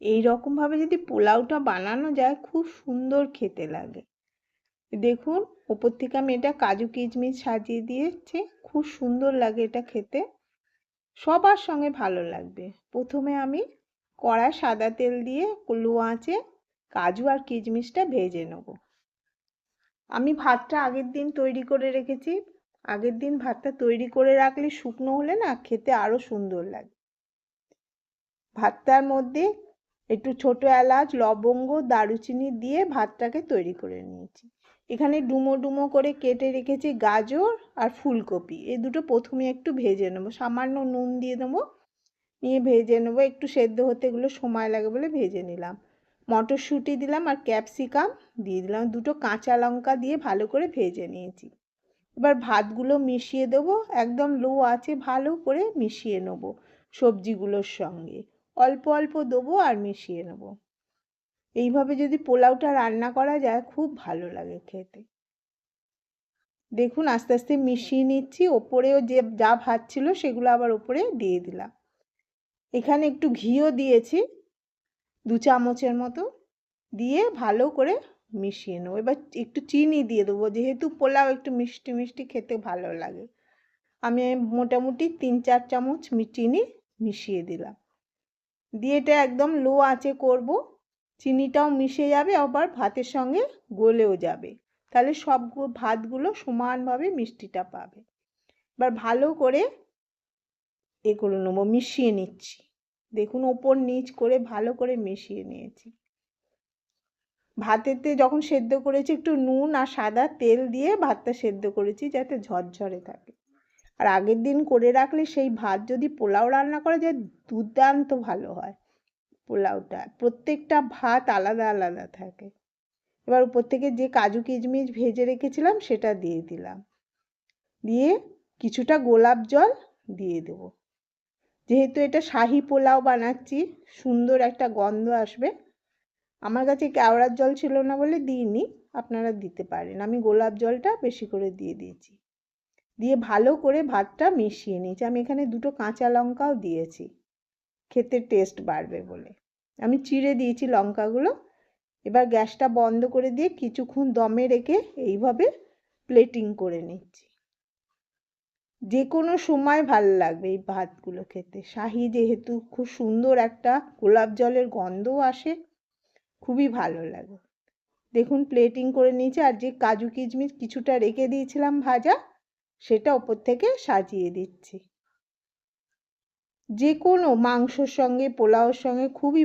এই রকমভাবে যদি পোলাওটা বানানো যায় খুব সুন্দর খেতে লাগে। দেখুন ওপর থেকে আমি এটা কাজু কিশমিশ সাজিয়ে দিয়েছি, খুব সুন্দর লাগে এটা খেতে, সবার সঙ্গে ভালো লাগবে। প্রথমে আমি কড়ায় সাদা তেল দিয়ে লো আঁচে কাজু আর কিশমিশটা ভেজে নেব। আমি ভাতটা আগের দিন তৈরি করে রেখেছি। আগের দিন ভাতটা তৈরি করে রাখলে শুকনো হলে না খেতে আরো সুন্দর লাগে। ভাতটার মধ্যে একটু ছোট এলাচ, লবঙ্গ, দারুচিনি দিয়ে ভাতটাকে তৈরি করে নিয়েছি। এখানে ডুমো ডুমো করে কেটে রেখেছি গাজর আর ফুলকপি, এই দুটো প্রথমে একটু ভেজে নেবো, সামান্য নুন দিয়ে দেবো, নিয়ে ভেজে নেবো। একটু সেদ্ধ হতে এগুলো সময় লাগে বলে ভেজে নিলাম। মটরশুঁটি দিলাম আর ক্যাপসিকাম দিয়ে দিলাম, দুটো কাঁচা লঙ্কা দিয়ে ভালো করে ভেজে নিয়েছি। এবার ভাতগুলো মিশিয়ে দেবো, একদম লো আঁচে ভালো করে মিশিয়ে নেবো সবজিগুলোর সঙ্গে। অল্প অল্প দেবো আর মিশিয়ে নেবো। এইভাবে যদি পোলাওটা রান্না করা যায় খুব ভালো লাগে খেতে। দেখুন আস্তে আস্তে মিশিয়ে নিচ্ছি, ওপরেও যে যা ভাত ছিল সেগুলো আবার ওপরে দিয়ে দিলাম। এখানে একটু ঘিও দিয়েছি 2 চামচের মতো, দিয়ে ভালো করে মিশিয়ে নেবো। এবার একটু চিনি দিয়ে দেবো, যেহেতু পোলাও একটু মিষ্টি মিষ্টি খেতে ভালো লাগে। আমি মোটামুটি 3-4 চামচ চিনি মিশিয়ে দিলাম, দিয়ে এটা একদম লো আঁচে করব। চিনিটাও মিশে যাবে, আবার ভাতের সঙ্গে গলেও যাবে, তাহলে সব ভাতগুলো সমানভাবে মিষ্টিটা পাবে। এবার ভালো করে করে নেবো, মিশিয়ে নিচ্ছি। দেখুন ওপর নিচ করে ভালো করে মিশিয়ে নিয়েছি। ভাতেতে যখন সেদ্ধ করেছি একটু নুন আর সাদা তেল দিয়ে ভাতটা সেদ্ধ করেছি যাতে ঝরঝরে থাকে। আর আগের দিন করে রাখলে সেই ভাত যদি পোলাও রান্না করা যায় দুর্দান্ত ভালো হয়। পোলাওটা প্রত্যেকটা ভাত আলাদা আলাদা থাকে। এবার উপর থেকে যে কাজু কিশমিশ ভেজে রেখেছিলাম সেটা দিয়ে দিলাম, দিয়ে কিছুটা গোলাপ জল দিয়ে দেব। যেহেতু এটা শাহি পোলাও বানাচ্ছি, সুন্দর একটা গন্ধ আসবে। আমার কাছে কেওড়ার জল ছিল না বলে দিইনি, আপনারা দিতে পারেন। আমি গোলাপ জলটা বেশি করে দিয়ে দিয়েছি, দিয়ে ভালো করে ভাতটা মিশিয়ে নিয়েছি। আমি এখানে 2টো কাঁচা লঙ্কাও দিয়েছি খেতে টেস্ট বাড়বে বলে, আমি চিড়ে দিয়েছি লঙ্কাগুলো। এবার গ্যাসটা বন্ধ করে দিয়ে কিছুক্ষণ দমে রেখে এইভাবে প্লেটিং করে নিচ্ছি। যে কোনো সময় ভালো লাগবে এই ভাতগুলো খেতে, শাহি যেহেতু খুব সুন্দর একটা গোলাপ জলের গন্ধও আসে, খুবই ভালো লাগে। দেখুন প্লেটিং করে নিয়েছি, আর যে কাজু কিশমিশ কিছুটা রেখে দিয়েছিলাম ভাজা সেটা ওপর থেকে সাজিয়ে দিচ্ছি। যে কোনো মাংসর সঙ্গে পোলাওর সঙ্গে খুবই